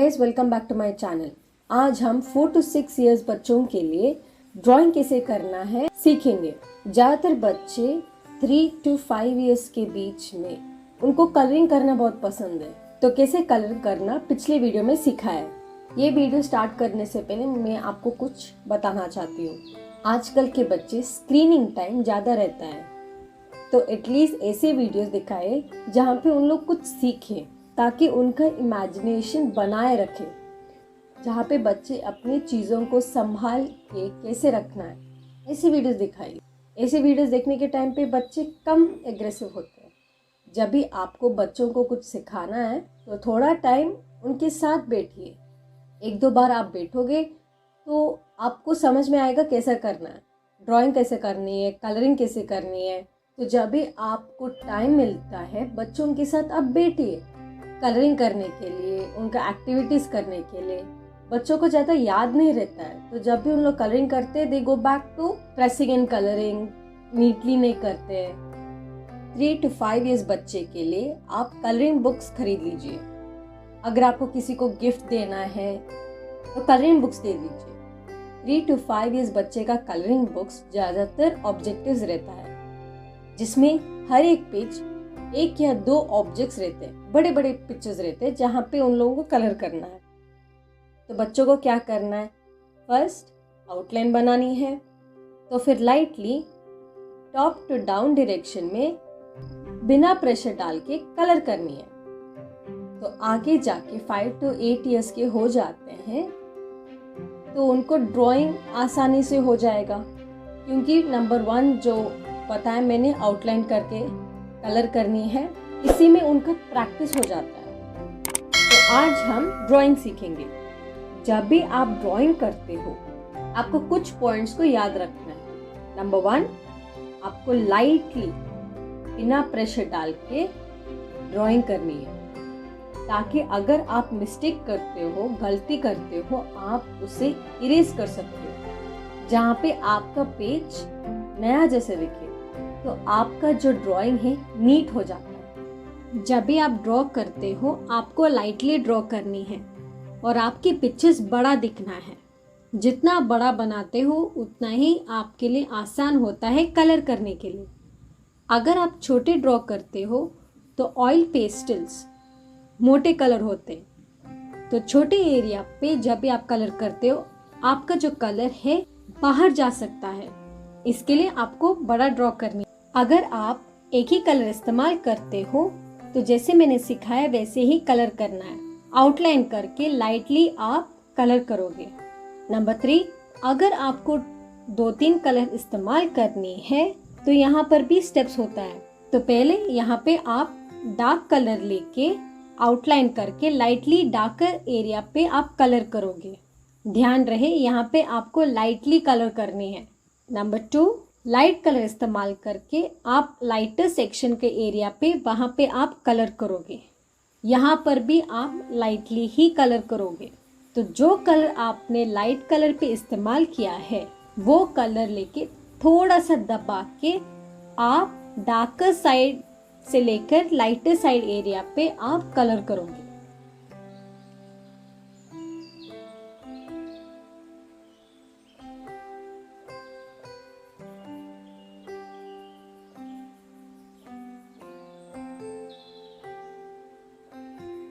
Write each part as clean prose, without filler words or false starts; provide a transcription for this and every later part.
Guys, welcome back to my channel. आज हम 4 to 6 years बच्चों के लिए ड्राइंग कैसे करना है सीखेंगे। ज़्यादातर बच्चे 3 to 5 इयर्स के बीच में उनको कलरिंग करना बहुत पसंद है, तो कैसे कलर करना पिछले वीडियो में सीखा है। ये वीडियो स्टार्ट करने से पहले मैं आपको कुछ बताना चाहती हूँ। आजकल के बच्चे स्क्रीनिंग टाइम ज़्यादा रहता है, तो एटलीस्ट ऐसे वीडियोस दिखाए जहाँ पे उन लोग कुछ सीखें, ताकि उनका इमेजिनेशन बनाए रखे, जहाँ पे बच्चे अपनी चीज़ों को संभाल के कैसे रखना है, ऐसी वीडियोस दिखाइए। ऐसे वीडियोस देखने के टाइम पे बच्चे कम एग्रेसिव होते हैं। जब भी आपको बच्चों को कुछ सिखाना है तो थोड़ा टाइम उनके साथ बैठिए। 1-2 बार आप बैठोगे तो आपको समझ में आएगा कैसा करना है, ड्राइंग कैसे करनी है, कलरिंग कैसे करनी है। तो जब भी आपको टाइम मिलता है बच्चों के साथ आप बैठिए कलरिंग करने के लिए, उनका एक्टिविटीज़ करने के लिए। बच्चों को ज़्यादा याद नहीं रहता है, तो जब भी उन लोग कलरिंग करते हैं they go back to tracing and colouring, neatly नहीं करते हैं। 3 to 5 इयर्स बच्चे के लिए आप कलरिंग बुक्स खरीद लीजिए। अगर आपको किसी को गिफ्ट देना है तो कलरिंग बुक्स दे दीजिए। 3 to 5 इयर्स बच्चे का कलरिंग बुक्स ज़्यादातर ऑब्जेक्टिव्स रहता है, जिसमें हर एक पेज 1 या 2 ऑब्जेक्ट्स रहते हैं, बड़े बड़े पिक्चर्स रहते हैं जहाँ पे उन लोगों को कलर करना है। तो बच्चों को क्या करना है, फर्स्ट आउटलाइन बनानी है, तो फिर lightly top to down direction में बिना प्रेशर डाल के कलर करनी है। तो आगे जाके 5 to 8 इयर्स के हो जाते हैं तो उनको ड्राइंग आसानी से हो जाएगा, क्योंकि नंबर 1 जो बताया मैंने आउटलाइन करके कलर करनी है, इसी में उनका प्रैक्टिस हो जाता है। तो आज हम ड्राइंग सीखेंगे। जब भी आप ड्राइंग करते हो आपको कुछ पॉइंट्स को याद रखना है। नंबर 1, आपको लाइटली बिना प्रेशर डाल के ड्राइंग करनी है, ताकि अगर आप मिस्टेक करते हो, गलती करते हो, आप उसे इरेज कर सकते हो। जहाँ पे आपका पेज नया जैसे दिखे तो आपका जो ड्राइंग है नीट हो जाता है। जब भी आप ड्रॉ करते हो आपको लाइटली ड्रॉ करनी है और आपकी पिक्चर्स बड़ा दिखना है। जितना बड़ा बनाते हो उतना ही आपके लिए आसान होता है कलर करने के लिए। अगर आप छोटे ड्रॉ करते हो तो ऑयल पेस्टल्स मोटे कलर होते हैं, तो छोटे एरिया पे जब भी आप कलर करते हो आपका जो कलर है बाहर जा सकता है। इसके लिए आपको बड़ा ड्रॉ करनी। अगर आप एक ही कलर इस्तेमाल करते हो तो जैसे मैंने सिखाया वैसे ही कलर करना है। आउटलाइन करके लाइटली आप कलर करोगे। नंबर 3, अगर आपको 2-3 कलर इस्तेमाल करनी है तो यहाँ पर भी स्टेप्स होता है। तो पहले यहाँ पे आप डार्क कलर लेके आउटलाइन करके लाइटली डार्कर एरिया पे आप कलर करोगे। ध्यान रहे यहाँ पे आपको लाइटली कलर करनी है। नंबर 2, लाइट कलर इस्तेमाल करके आप लाइटर सेक्शन के एरिया पे वहाँ पे आप कलर करोगे। यहाँ पर भी आप लाइटली ही कलर करोगे। तो जो कलर आपने लाइट कलर पे इस्तेमाल किया है वो कलर लेके थोड़ा सा दबा के आप डार्कर साइड से लेकर लाइटर साइड एरिया पे आप कलर करोगे।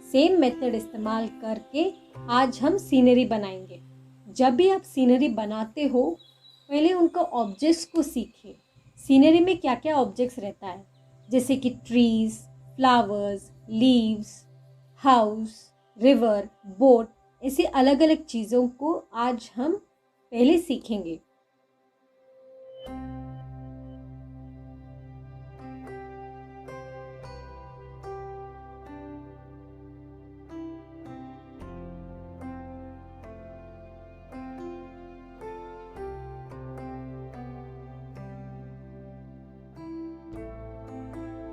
सेम मेथड इस्तेमाल करके आज हम सीनरी बनाएंगे। जब भी आप सीनरी बनाते हो पहले उनको ऑब्जेक्ट्स को सीखिए। सीनरी में क्या क्या ऑब्जेक्ट्स रहता है, जैसे कि trees, flowers, leaves, house, river, boat, ऐसे अलग अलग चीज़ों को आज हम पहले सीखेंगे।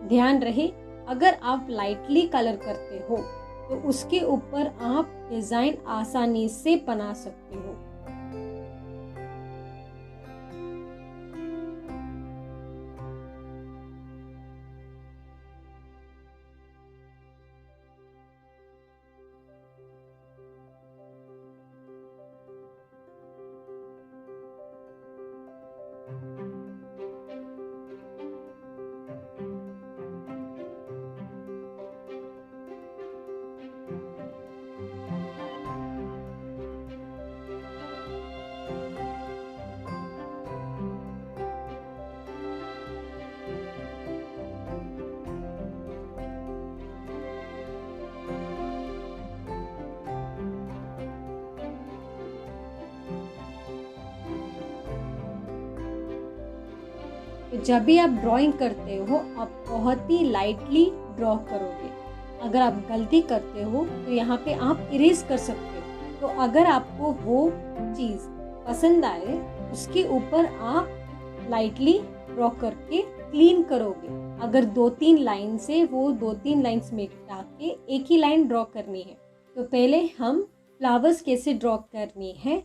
ध्यान रहे अगर आप लाइटली कलर करते हो तो उसके ऊपर आप डिजाइन आसानी से बना सकते हो। तो जब भी आप ड्राइंग करते हो आप बहुत ही लाइटली ड्रॉ करोगे। अगर आप गलती करते हो तो यहाँ पे आप इरेज कर सकते हो। तो अगर आपको वो चीज़ पसंद आए उसके ऊपर आप लाइटली ड्रॉ करके क्लीन करोगे। अगर 2-3 लाइन से वो 2-3 लाइन्स मिटा के एक ही लाइन ड्रॉ करनी है, तो पहले हम फ्लावर्स कैसे ड्रॉ करनी है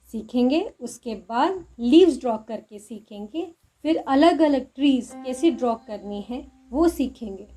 सीखेंगे, उसके बाद लीव्स ड्रॉ करके सीखेंगे, फिर अलग अलग ट्रीज कैसे ड्रॉ करनी है वो सीखेंगे।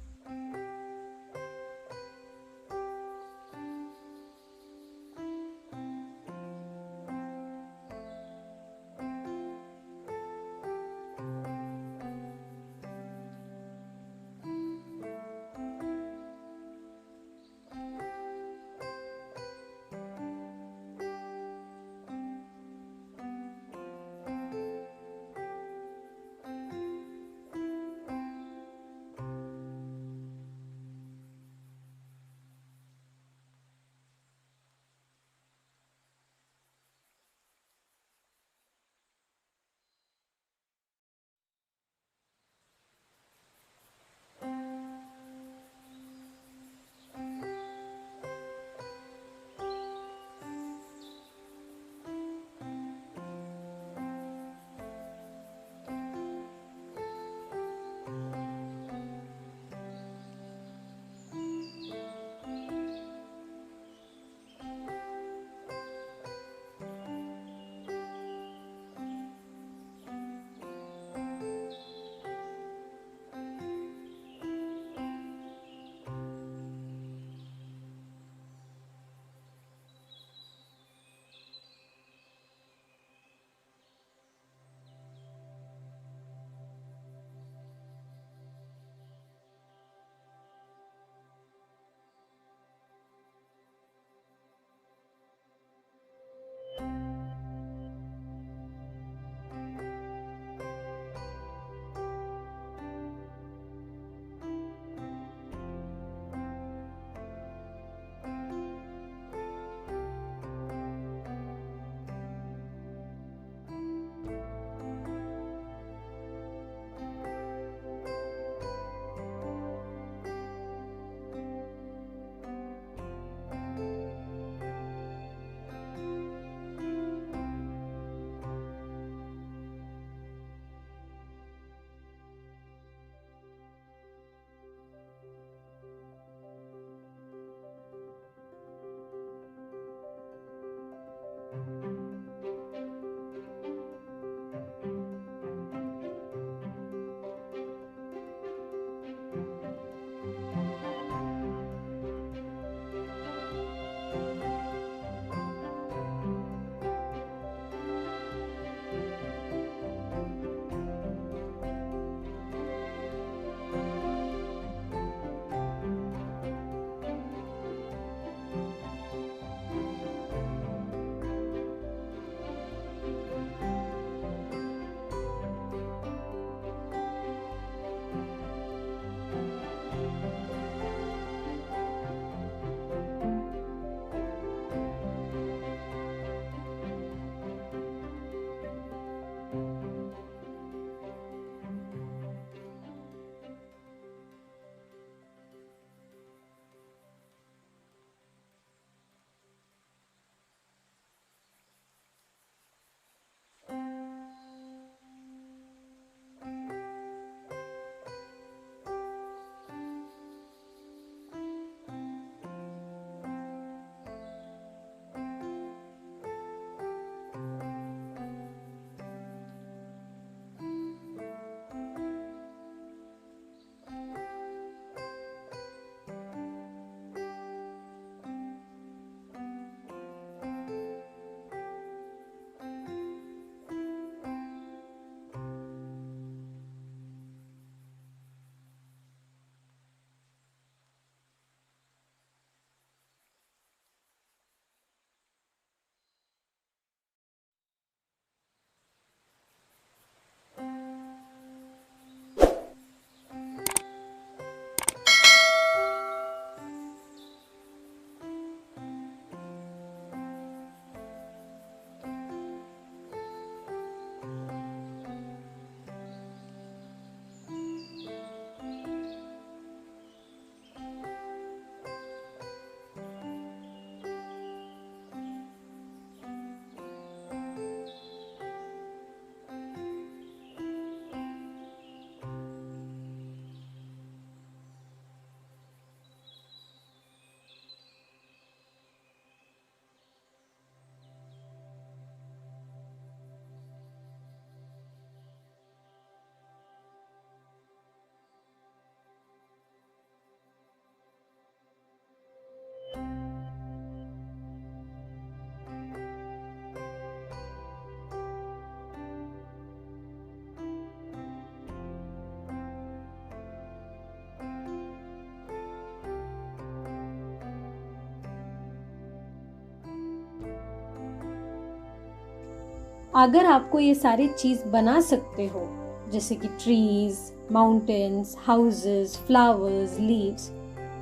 अगर आपको ये सारी चीज बना सकते हो, जैसे कि trees, mountains, houses, flowers, leaves,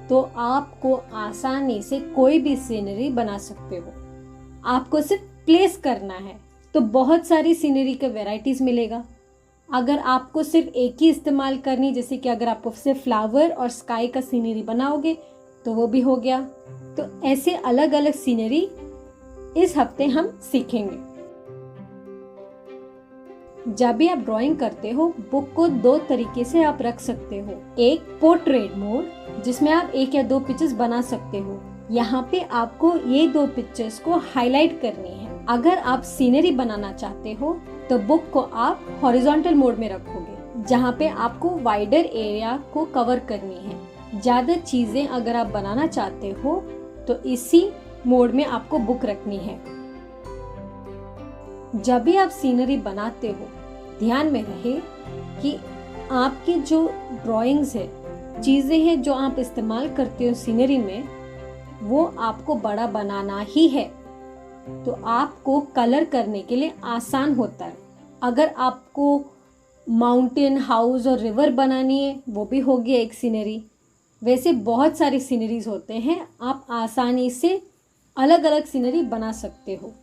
तो आपको आसानी से कोई भी सीनरी बना सकते हो। आपको सिर्फ प्लेस करना है, तो बहुत सारी सीनरी के वैरायटीज मिलेगा। अगर आपको सिर्फ एक ही इस्तेमाल करनी, जैसे कि अगर आपको सिर्फ फ्लावर और स्काई का सीनरी बनाओगे तो वो भी हो गया। तो ऐसे अलग अलग सीनरी इस हफ्ते हम सीखेंगे। जब भी आप ड्राइंग करते हो, बुक को दो तरीके से आप रख सकते हो। एक पोर्ट्रेट मोड, जिसमें आप एक या दो पिक्चर्स बना सकते हो। यहाँ पे आपको ये दो पिक्चर्स को हाईलाइट करनी है। अगर आप सीनरी बनाना चाहते हो तो बुक को आप हॉरिजॉन्टल मोड में रखोगे, जहाँ पे आपको वाइडर एरिया को कवर करनी है। ज्यादा चीजें अगर आप बनाना चाहते हो तो इसी मोड में आपको बुक रखनी है। जब भी आप सीनरी बनाते हो, ध्यान में रहे कि आपकी जो ड्राइंग्स है, चीजें हैं जो आप इस्तेमाल करते हो सीनरी में, वो आपको बड़ा बनाना ही है, तो आपको कलर करने के लिए आसान होता है। अगर आपको माउंटेन, हाउस और रिवर बनानी है, वो भी हो गया एक सीनरी। वैसे बहुत सारी सीनरीज होते हैं, आप आसानी से अलग अलग सीनरी बना सकते हो।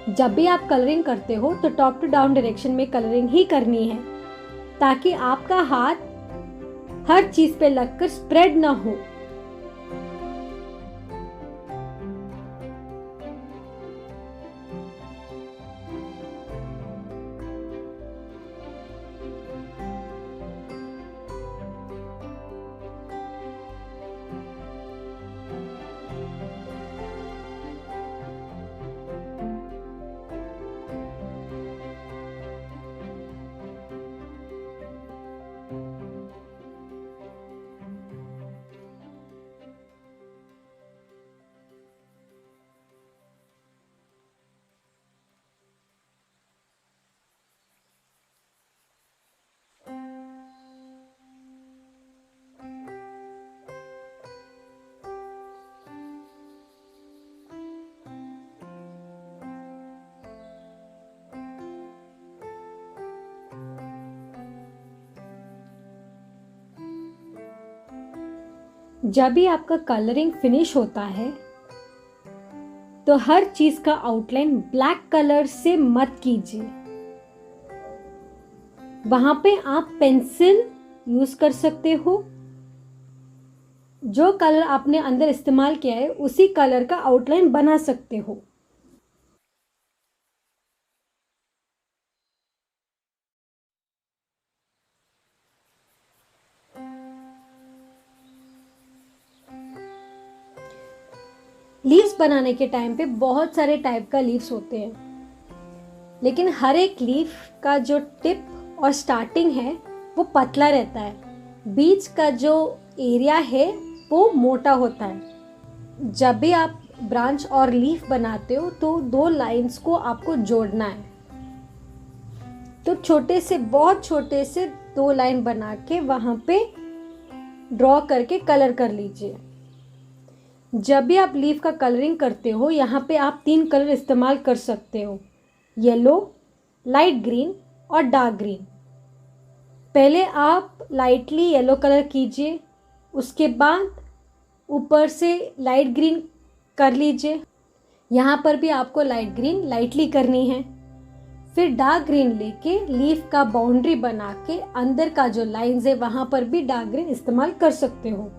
जब भी आप कलरिंग करते हो तो टॉप टू डाउन डायरेक्शन में कलरिंग ही करनी है, ताकि आपका हाथ हर चीज पे लगकर स्प्रेड ना हो। जब भी आपका कलरिंग फिनिश होता है तो हर चीज का आउटलाइन ब्लैक कलर से मत कीजिए। वहां पे आप पेंसिल यूज कर सकते हो। जो कलर आपने अंदर इस्तेमाल किया है उसी कलर का आउटलाइन बना सकते हो। लीव्स बनाने के टाइम पे बहुत सारे टाइप का लीव्स होते हैं, लेकिन हर एक लीफ का जो टिप और स्टार्टिंग है वो पतला रहता है। बीच का जो एरिया है वो मोटा होता है। जब भी आप ब्रांच और लीफ बनाते हो तो दो लाइंस को आपको जोड़ना है। तो छोटे से, बहुत छोटे से दो लाइन बना के वहां पे ड्रॉ करके कलर कर लीजिए। जब भी आप लीफ का कलरिंग करते हो यहाँ पे आप 3 कलर इस्तेमाल कर सकते हो, येलो, लाइट ग्रीन और डार्क ग्रीन। पहले आप लाइटली येलो कलर कीजिए, उसके बाद ऊपर से लाइट ग्रीन कर लीजिए। यहाँ पर भी आपको लाइट ग्रीन लाइटली करनी है। फिर डार्क ग्रीन लेके लीफ का बाउंड्री बना के अंदर का जो लाइंस है वहाँ पर भी डार्क ग्रीन इस्तेमाल कर सकते हो।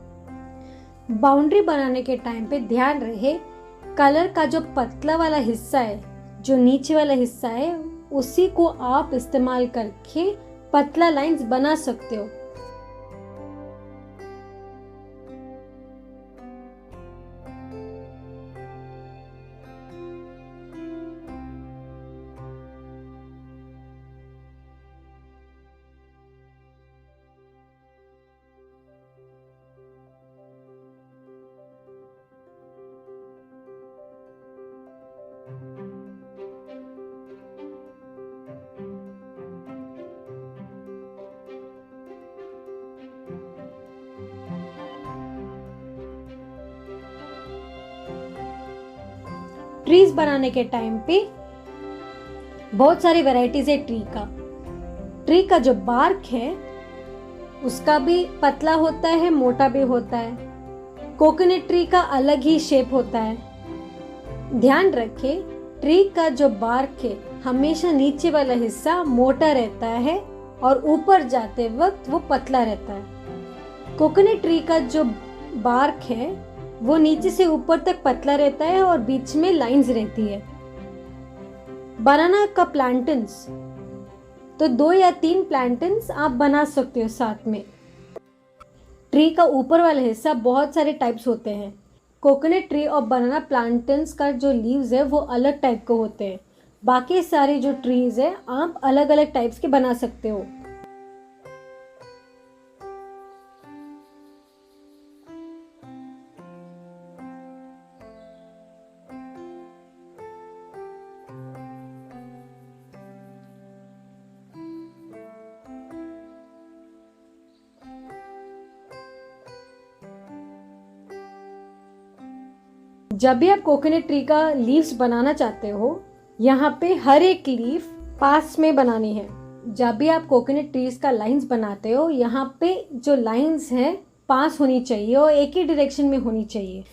बाउंड्री बनाने के टाइम पे ध्यान रहे कलर का जो पतला वाला हिस्सा है, जो नीचे वाला हिस्सा है, उसी को आप इस्तेमाल करके पतला लाइंस बना सकते हो। ट्रीज बनाने के टाइम पे बहुत सारी वैरायटीज है ट्री का जो बार्क है उसका भी पतला होता है, मोटा भी होता है। कोकोनट ट्री का अलग ही शेप होता है। ध्यान रखें ट्री का जो बार्क है हमेशा नीचे वाला हिस्सा मोटा रहता है और ऊपर जाते वक्त वो पतला रहता है। कोकोनट ट्री का जो बार्क है वो नीचे से ऊपर तक पतला रहता है और बीच में लाइंस रहती है। बनाना का प्लांटन्स तो 2 या 3 प्लांटन्स आप बना सकते हो साथ में। ट्री का ऊपर वाला हिस्सा बहुत सारे टाइप्स होते हैं। कोकोनट ट्री और बनाना प्लांटन्स का जो लीव्स है वो अलग टाइप के होते हैं। बाकी सारे जो ट्रीज है आप अलग अलग टाइप्स के बना सकते हो। जब भी आप कोकोनट ट्री का लीव्स बनाना चाहते हो यहाँ पे हर एक लीफ पास में बनानी है। जब भी आप कोकोनट ट्रीज का लाइंस बनाते हो यहाँ पे जो लाइंस हैं पास होनी चाहिए और एक ही डायरेक्शन में होनी चाहिए।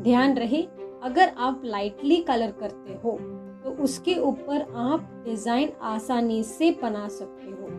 ध्यान रहे अगर आप लाइटली कलर करते हो तो उसके ऊपर आप डिजाइन आसानी से बना सकते हो।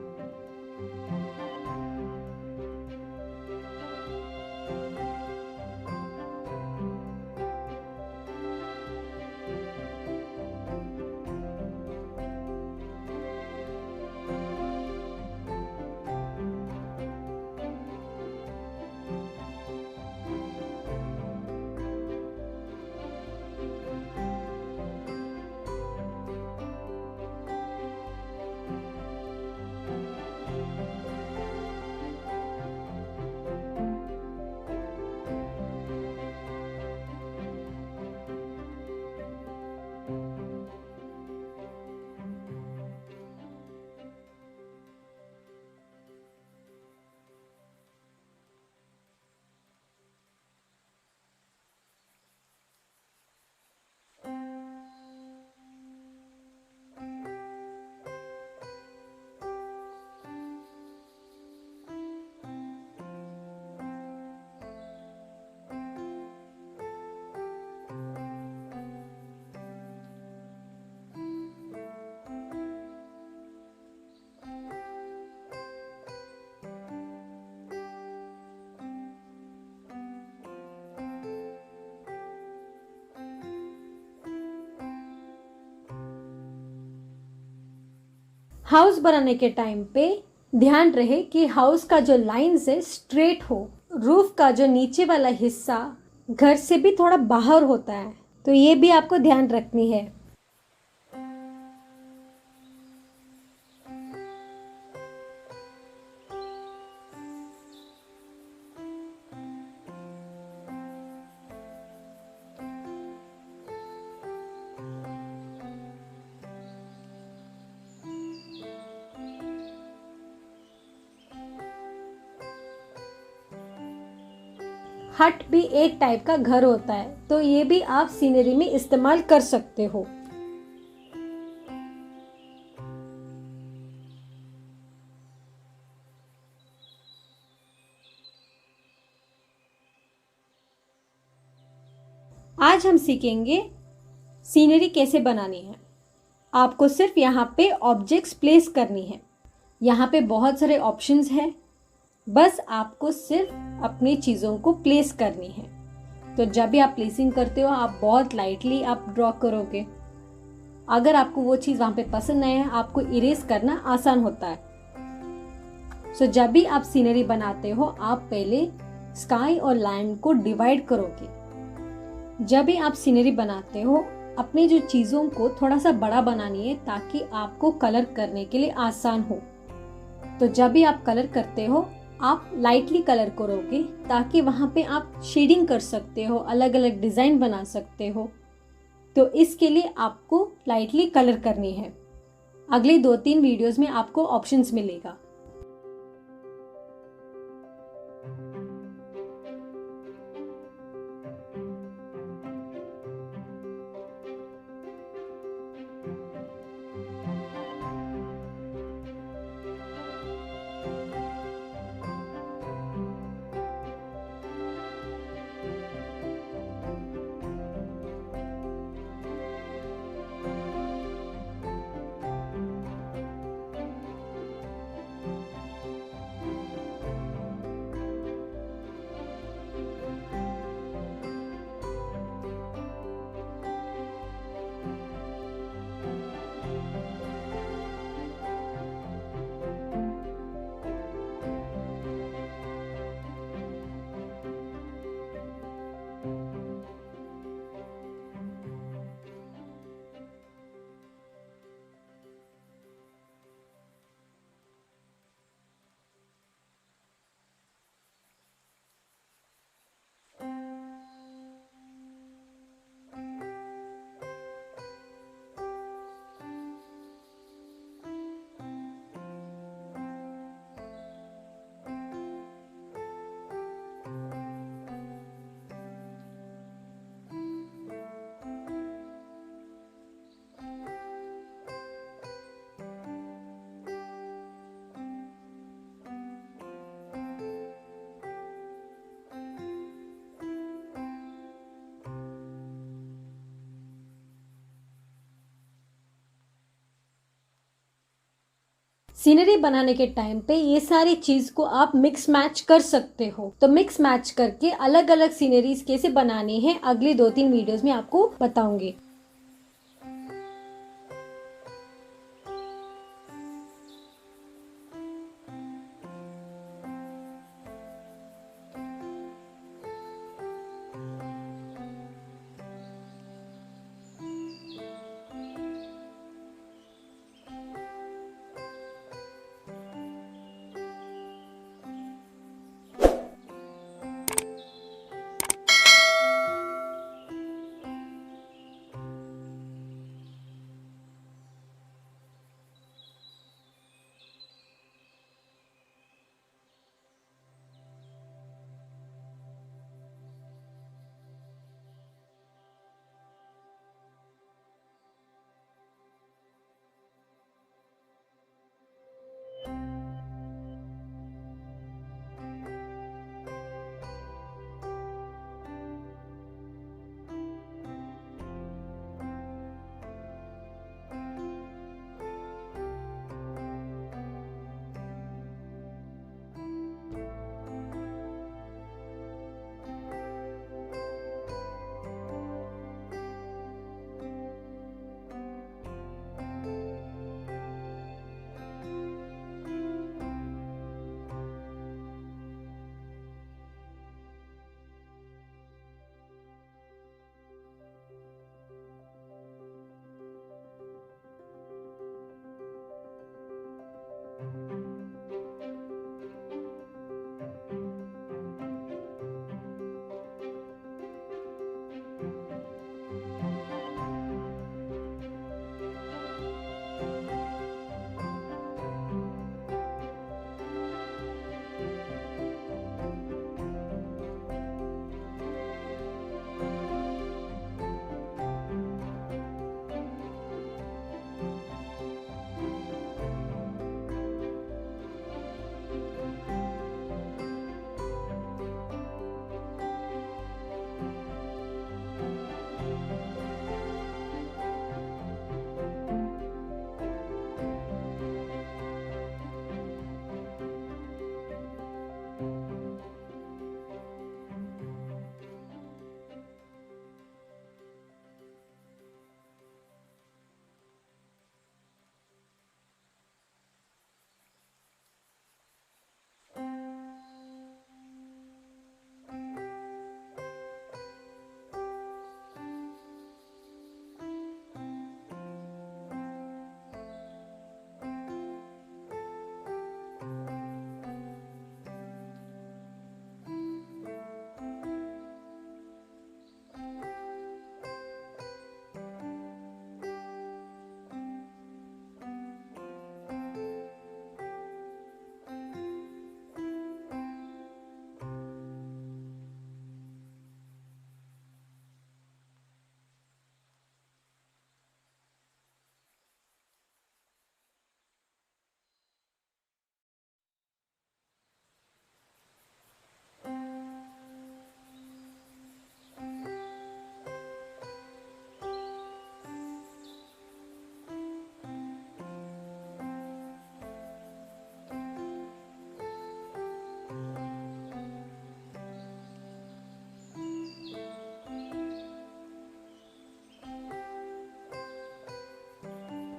हाउस बनाने के टाइम पे ध्यान रहे कि हाउस का जो लाइन्स है स्ट्रेट हो। रूफ का जो नीचे वाला हिस्सा घर से भी थोड़ा बाहर होता है, तो ये भी आपको ध्यान रखनी है। हट भी एक टाइप का घर होता है, तो ये भी आप सीनरी में इस्तेमाल कर सकते हो। आज हम सीखेंगे सीनरी कैसे बनानी है। आपको सिर्फ यहाँ पे ऑब्जेक्ट्स प्लेस करनी है। यहाँ पे बहुत सारे ऑप्शंस हैं, बस आपको सिर्फ अपनी चीज़ों को प्लेस करनी है। तो जब भी आप प्लेसिंग करते हो आप बहुत लाइटली आप ड्रॉ करोगे। अगर आपको वो चीज़ वहाँ पे पसंद नहीं है, आपको इरेज करना आसान होता है। सो जब भी आप सीनरी बनाते हो आप पहले स्काई और लैंड को डिवाइड करोगे। जब भी आप सीनरी बनाते हो अपनी जो चीज़ों को थोड़ा सा बड़ा बनानी है ताकि आपको कलर करने के लिए आसान हो। तो जब भी आप कलर करते हो आप लाइटली कलर करोगे ताकि वहाँ पे आप शेडिंग कर सकते हो, अलग अलग डिज़ाइन बना सकते हो। तो इसके लिए आपको लाइटली कलर करनी है। अगले 2-3 वीडियोस में आपको ऑप्शंस मिलेगा। सीनरी बनाने के टाइम पे ये सारी चीज को आप मिक्स मैच कर सकते हो। तो मिक्स मैच करके अलग अलग सीनरीज कैसे बनानी है अगली 2-3 वीडियोस में आपको बताऊंगी।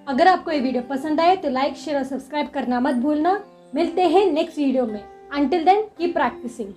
अगर आपको ये वीडियो पसंद आए तो लाइक, शेयर और सब्सक्राइब करना मत भूलना। मिलते हैं नेक्स्ट वीडियो में। Until then keep practising.